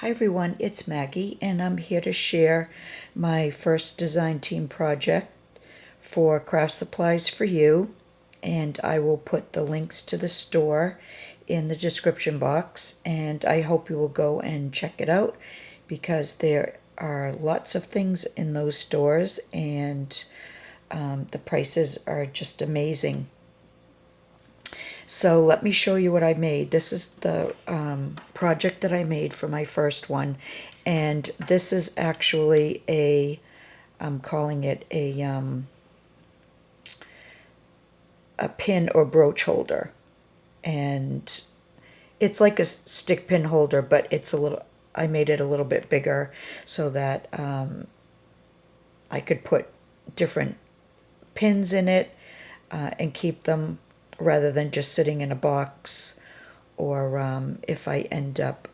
Hi everyone, it's Maggie and I'm here to share my first design team project for Craft Supplies for You, and I will put the links to the store in the description box, and I hope you will go and check it out because there are lots of things in those stores, and the prices are just amazing. So let me show you what I made. This is the project that I made for my first one. And this is actually I'm calling it a pin or brooch holder. And it's like a stick pin holder, but I made it a little bit bigger so that I could put different pins in it and keep them rather than just sitting in a box, or if I end up,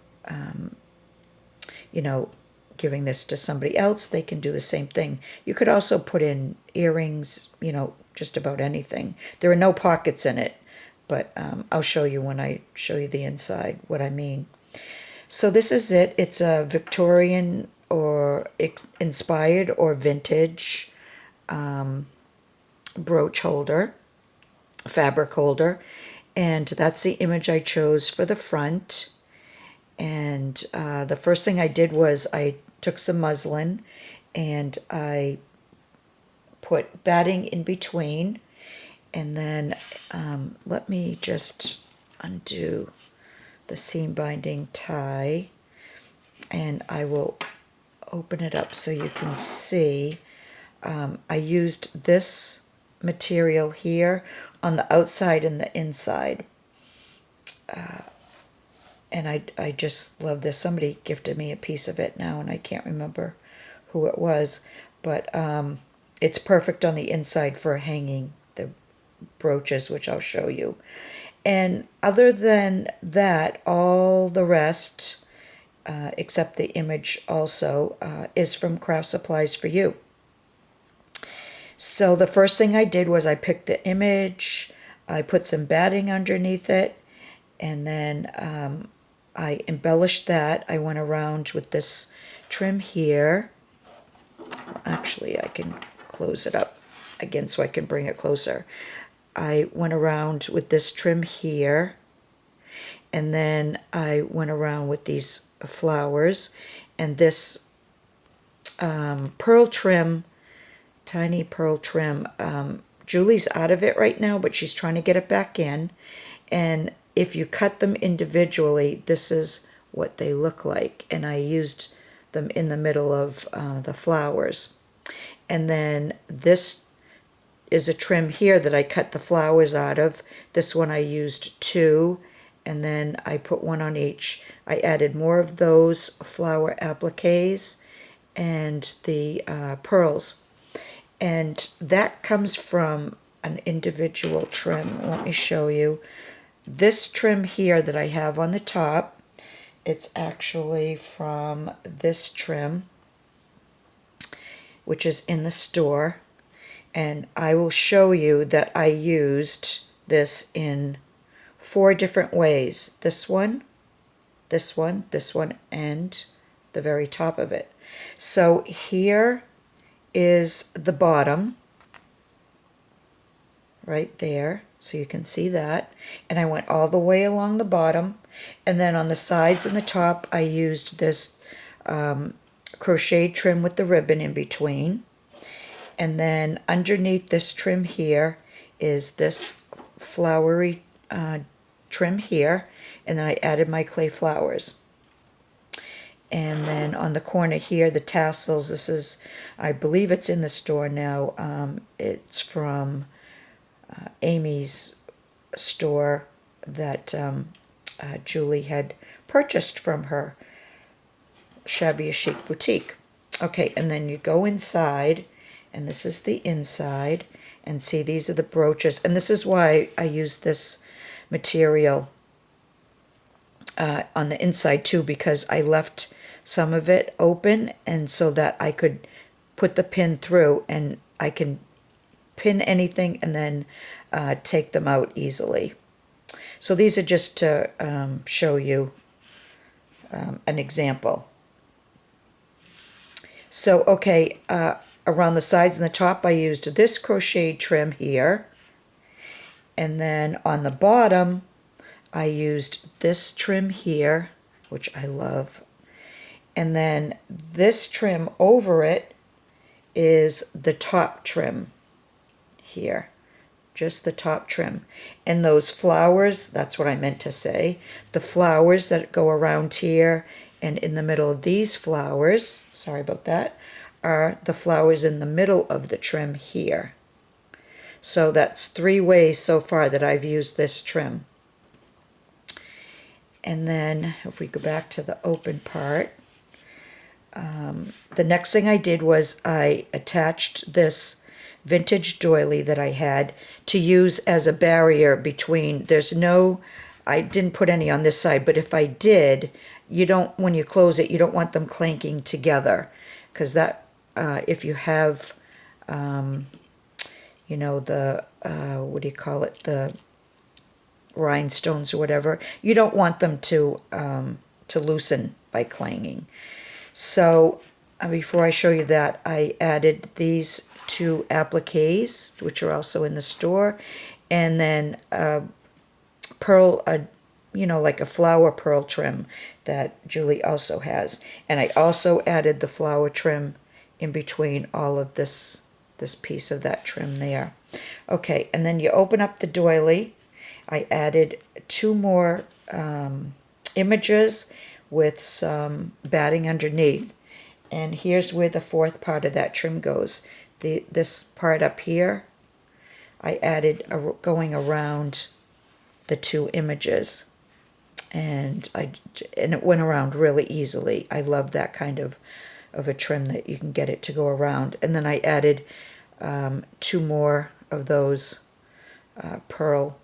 giving this to somebody else, they can do the same thing. You could also put in earrings, just about anything. There are no pockets in it, but I'll show you when I show you the inside what I mean. So this is it. It's a Victorian or inspired or vintage brooch holder, fabric holder, and that's the image I chose for the front. And the first thing I did was I took some muslin and I put batting in between, and then let me just undo the seam binding tie, and I will open it up so you can see. I used this material here on the outside and the inside. And I just love this. Somebody gifted me a piece of it now, and I can't remember who it was. But it's perfect on the inside for hanging the brooches, which I'll show you. And other than that, all the rest, except the image also, is from Craft Supplies for You. So the first thing I did was I picked the image, I put some batting underneath it, and then I embellished that. I went around with this trim here. Actually, I can close it up again so I can bring it closer. I went around with this trim here, and then I went around with these flowers, and this pearl trim, tiny pearl trim. Julie's out of it right now, but she's trying to get it back in. And if you cut them individually, this is what they look like. And I used them in the middle of the flowers. And then this is a trim here that I cut the flowers out of. This one I used 2, and then I put 1 on each. I added more of those flower appliques and the pearls. And that comes from an individual trim. Let me show you. This trim here that I have on the top, it's actually from this trim, which is in the store. And I will show you that I used this in 4 different ways. This one, this one, this one, and the very top of it. So here is the bottom right there, so you can see that, and I went all the way along the bottom, and then on the sides and the top I used this crocheted trim with the ribbon in between, and then underneath this trim here is this flowery trim here, and then I added my clay flowers. And then on the corner here, the tassels, this is, I believe it's in the store now. It's from Amy's store that Julie had purchased from her Shabby Chic boutique. Okay, and then you go inside, and this is the inside, and see, these are the brooches. And this is why I use this material on the inside too, because I left some of it open, and so that I could put the pin through, and I can pin anything and then take them out easily. So these are just to show you an example. So, okay, around the sides and the top I used this crocheted trim here. And then on the bottom, I used this trim here, which I love. And then this trim over it is the top trim here. Just the top trim. And those flowers, that's what I meant to say. The flowers that go around here and in the middle of these flowers, sorry about that, are the flowers in the middle of the trim here. So that's 3 ways so far that I've used this trim. And then if we go back to the open part, the next thing I did was I attached this vintage doily that I had to use as a barrier between, I didn't put any on this side, but if I did, you don't, when you close it, you don't want them clanking together, because that, if you have, you know, the, what do you call it, the rhinestones or whatever, you don't want them to loosen by clanging. So before I show you that, I added these 2 appliques, which are also in the store, and then pearl, you know, like a flower pearl trim that Julie also has. And I also added the flower trim in between all of this piece of that trim there. Okay, and then you open up the doily. I added 2 more images with some batting underneath. And here's where the 4th part of that trim goes. This part up here, I added going around the 2 images. And it went around really easily. I love that kind of a trim that you can get it to go around. And then I added 2 more of those pearl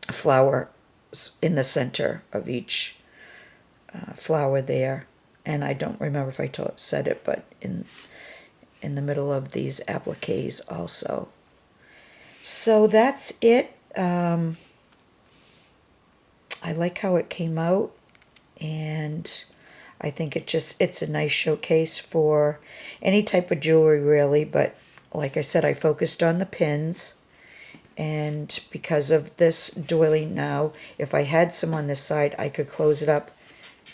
flowers in the center of each flower there. And I don't remember if I said it, but in the middle of these appliques also. So that's it. I like how it came out, and I think it's a nice showcase for any type of jewelry really, but like I said, I focused on the pins, and because of this doily now, if I had some on this side, I could close it up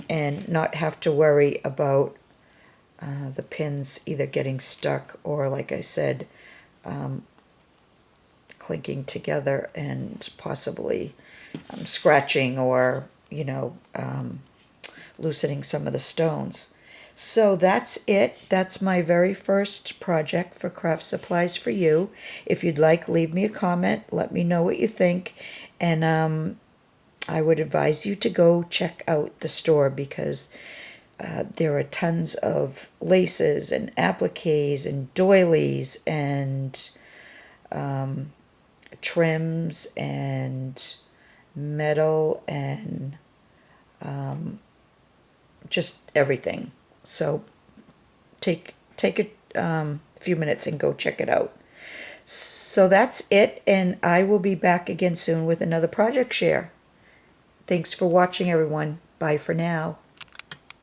and not have to worry about the pins either getting stuck or, like I said, clinking together and possibly scratching or, you know, loosening some of the stones. So that's it. That's my very first project for Craft Supplies for You. If you'd like, leave me a comment. Let me know what you think. And I would advise you to go check out the store, because there are tons of laces and appliques and doilies and trims and metal and just everything. So take a few minutes and go check it out. So that's it, and I will be back again soon with another project share. Thanks for watching, everyone. Bye for now.